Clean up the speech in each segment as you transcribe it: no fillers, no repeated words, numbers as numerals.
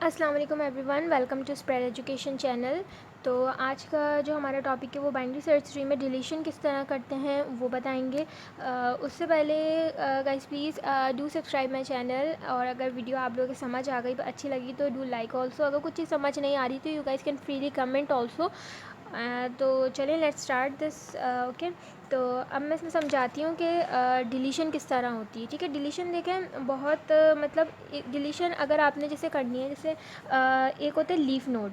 अस्सलाम वालेकुम everyone, welcome to Spread Education channel. तो आज का जो हमारा टॉपिक है वो बाइनरी सर्च ट्री में डिलीशन किस तरह करते हैं वो बताएंगे। उससे पहले guys please do subscribe my channel, और अगर वीडियो आप लोगों को समझ आ गई अच्छी लगी तो डू लाइक ऑल्सो। अगर कुछ चीज़ समझ नहीं आ रही तो you guys can freely comment also. तो चलिए लेट्स स्टार्ट दिस। ओके, तो अब मैं इसमें समझाती हूँ कि डिलीशन किस तरह होती है। ठीक है, डिलीशन देखें बहुत मतलब डिलीशन अगर आपने जैसे करनी है, जैसे एक होता है लीफ नोड।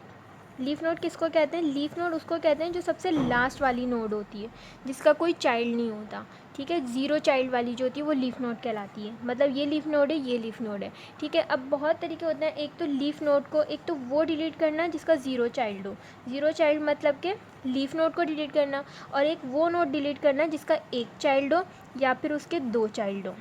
लीफ नोड किसको कहते हैं? लीफ नोड उसको कहते हैं जो सबसे लास्ट वाली नोड होती है, जिसका कोई चाइल्ड नहीं होता। ठीक है, ज़ीरो चाइल्ड वाली जो होती है वो लीफ नोड कहलाती है। मतलब ये लीफ नोड है, ये लीफ नोड है। ठीक है, अब बहुत तरीके होते हैं। एक तो लीफ नोड को, एक तो वो डिलीट करना जिसका ज़ीरो चाइल्ड हो। ज़ीरो चाइल्ड मतलब कि लीफ नोड को डिलीट करना, और एक वो नोड डिलीट करना जिसका एक चाइल्ड हो या फिर उसके दो चाइल्ड हो।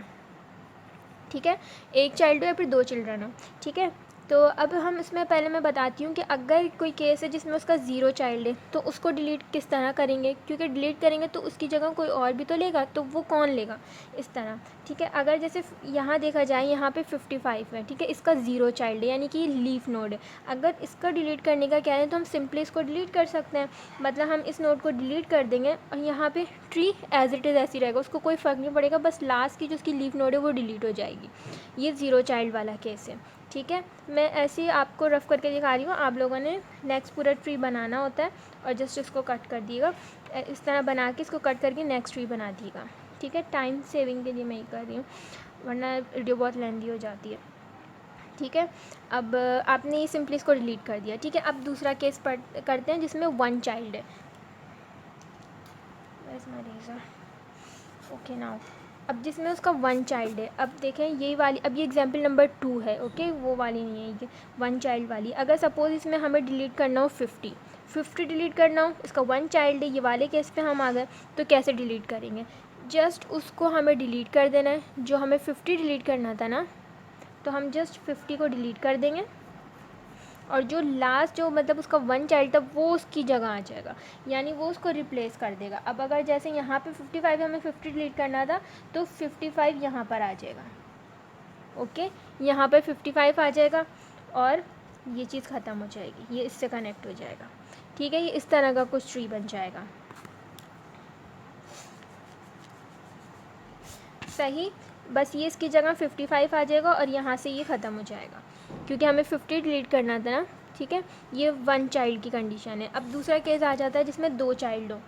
ठीक है, एक चाइल्ड हो या फिर दो चिल्ड्रन हो। ठीक है, तो अब हम इसमें पहले मैं बताती हूँ कि अगर कोई केस है जिसमें उसका ज़ीरो चाइल्ड है तो उसको डिलीट किस तरह करेंगे, क्योंकि डिलीट करेंगे तो उसकी जगह कोई और भी तो लेगा, तो वो कौन लेगा, इस तरह। ठीक है, अगर जैसे यहाँ देखा जाए, यहाँ पे 55 है। ठीक है, इसका ज़ीरो चाइल्ड है यानी कि लीफ नोड है। अगर इसका डिलीट करने का क्या है तो हम सिंपली इसको डिलीट कर सकते हैं। मतलब हम इस नोड को डिलीट कर देंगे और यहाँ पे ट्री एज इट इज़ ऐसी रहेगा, उसको कोई फ़र्क नहीं पड़ेगा, बस लास्ट की जो उसकी लीफ नोड है वो डिलीट हो जाएगी। ये ज़ीरो चाइल्ड वाला केस है। ठीक है, मैं ऐसे ही आपको रफ़ करके दिखा रही हूँ। आप लोगों ने नेक्स्ट पूरा ट्री बनाना होता है और जस्ट इसको कट कर दिएगा। इस तरह बना के इसको कट करके नेक्स्ट ट्री बना दिएगा। ठीक है, टाइम सेविंग के लिए मैं ये कर रही हूँ, वरना वीडियो बहुत लेंदी हो जाती है। ठीक है, अब आपने ये सिंपली इसको डिलीट कर दिया। ठीक है, अब दूसरा केस करते हैं जिसमें वन चाइल्ड है। ओके नाउ, अब जिसमें उसका वन चाइल्ड है, अब देखें यही वाली, अब ये एग्जांपल नंबर 2 है। ओके, वो वाली नहीं है, ये वन चाइल्ड वाली। अगर सपोज़ इसमें हमें डिलीट करना हो 50 डिलीट करना हो, इसका वन चाइल्ड है, ये वाले केस पे हम आ गए, तो कैसे डिलीट करेंगे? जस्ट उसको हमें डिलीट कर देना है, जो हमें 50 डिलीट करना था ना, तो हम जस्ट 50 को डिलीट कर देंगे, और जो लास्ट जो मतलब उसका वन चाइल्ड था वो उसकी जगह आ जाएगा, यानी वो उसको रिप्लेस कर देगा। अब अगर जैसे यहाँ पे 55 हमें 50 डिलीट करना था, तो 55 यहाँ पर आ जाएगा। ओके, यहाँ पर 55 आ जाएगा और ये चीज़ ख़त्म हो जाएगी, ये इससे कनेक्ट हो जाएगा। ठीक है, ये इस तरह का कुछ ट्री बन जाएगा। सही, बस ये इसकी जगह 55 आ जाएगा और यहाँ से ये ख़त्म हो जाएगा, क्योंकि हमें 50 डिलीट करना था ना। ठीक है, ये वन चाइल्ड की कंडीशन है। अब दूसरा केस आ जाता है जिसमें दो चाइल्ड हो।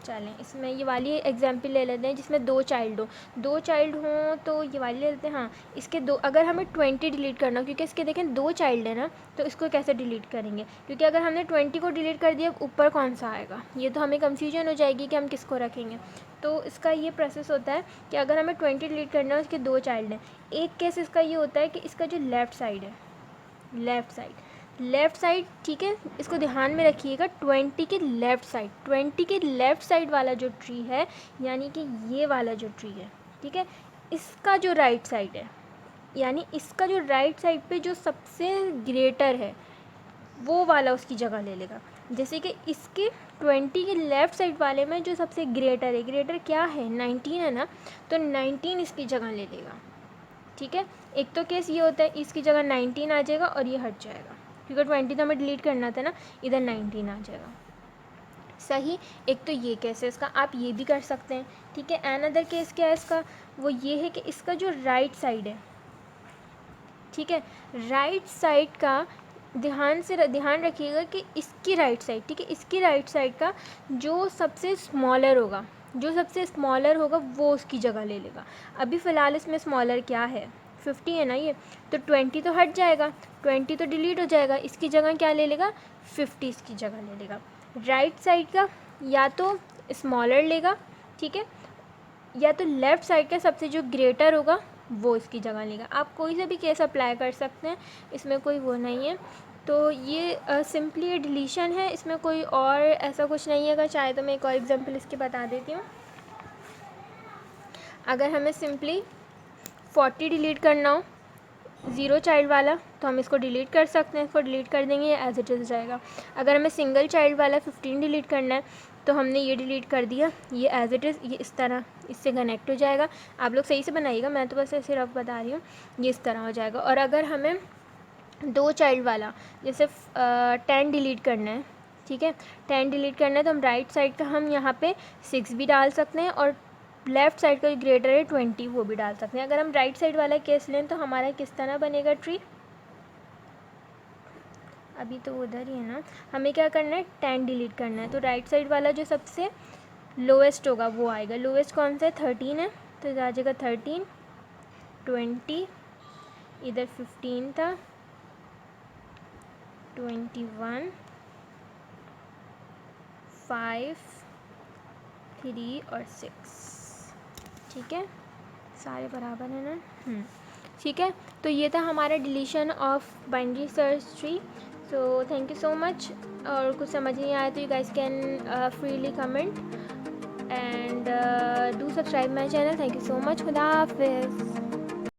चलें, इसमें ये वाली एग्जांपल ले लेते हैं जिसमें दो चाइल्ड हो। दो चाइल्ड हों तो ये वाली ले लेते हैं। हाँ, इसके दो, अगर हमें 20 डिलीट करना, क्योंकि इसके देखें दो चाइल्ड है ना, तो इसको कैसे डिलीट करेंगे? क्योंकि अगर हमने 20 को डिलीट कर दिया, ऊपर कौन सा आएगा, ये तो हमें कन्फ्यूजन हो जाएगी कि हम किसको रखेंगे। तो इसका ये प्रोसेस होता है कि अगर हमें 20 डिलीट करना है, उसके दो चाइल्ड हैं। एक केस इसका ये होता है कि इसका जो लेफ़्ट साइड है, लेफ़्ट साइड, ठीक है, इसको ध्यान में रखिएगा, 20 के लेफ़्ट साइड, 20 के लेफ़्ट साइड वाला जो ट्री है, यानी कि ये वाला जो ट्री है, ठीक है, इसका जो राइट साइड है, यानी इसका जो राइट साइड पे जो सबसे ग्रेटर है, वो वाला उसकी जगह ले लेगा। जैसे कि इसके 20 के लेफ़्ट साइड वाले में जो सबसे ग्रेटर है, ग्रेटर क्या है, 19 है ना, तो 19 इसकी जगह ले लेगा। ठीक है, एक तो केस ये होता है, इसकी जगह 19 आ जाएगा और ये हट जाएगा, क्योंकि 20 तो हमें डिलीट करना था ना, इधर 19 आ जाएगा। सही, एक तो ये केस है इसका, आप ये भी कर सकते हैं। ठीक है, अनदर केस क्या है इसका, वो ये है कि इसका जो राइट साइड है, ठीक है, राइट साइड का ध्यान रखिएगा कि इसकी राइट साइड, ठीक है, इसकी राइट साइड का जो सबसे स्मॉलर होगा, वो उसकी जगह ले लेगा। अभी फ़िलहाल इसमें स्मॉलर क्या है, 50 है ना ये, तो 20 तो हट जाएगा, 20 तो डिलीट हो जाएगा, इसकी जगह क्या ले लेगा, 50 इसकी जगह ले लेगा। राइट साइड का या तो स्मॉलर लेगा, ठीक है, या तो लेफ़्ट साइड का सबसे जो ग्रेटर होगा वो इसकी जगह लेगा। आप कोई से भी केस अप्लाई कर सकते हैं, इसमें कोई वो नहीं है। तो ये सिंपली डिलीशन है, इसमें कोई और ऐसा कुछ नहीं है। अगर चाहे तो मैं एक और एग्जांपल इसके बता देती हूँ। अगर हमें सिंपली 40 डिलीट करना हो, ज़ीरो चाइल्ड वाला, तो हम इसको डिलीट कर सकते हैं, इसको डिलीट कर देंगे, ये एज इट इज़ जाएगा। अगर हमें सिंगल चाइल्ड वाला 15 डिलीट करना है, तो हमने ये डिलीट कर दिया, ये एज इट इज़, ये इस तरह इससे कनेक्ट हो जाएगा। आप लोग सही से बनाइएगा, मैं तो बस ऐसे रफ बता रही हूँ, ये इस तरह हो जाएगा। और अगर हमें 2 चाइल्ड वाला, जैसे 10 डिलीट करना है, ठीक है, 10 डिलीट करना है तो हम राइट साइड का हम यहाँ पे 6 भी डाल सकते हैं और लेफ़्ट साइड का जो ग्रेटर है 20 वो भी डाल सकते हैं। अगर हम राइट साइड वाला केस लें तो हमारा किस तरह बनेगा ट्री, अभी तो उधर ही है ना, हमें क्या करना है 10 डिलीट करना है, तो राइट साइड वाला जो सबसे लोएस्ट होगा वो आएगा। लोएस्ट कौन सा है, 13 है, तो आ जाएगा 13, 20, इधर 15 था, 21, 5, 3 और 6, ठीक है, सारे बराबर है ना। ठीक है, तो ये था हमारा deletion of binary search tree. So thank you so much. और कुछ समझ नहीं आया तो you guys can freely comment and do subscribe my channel. Thank you so much. खुदा हाफिज़।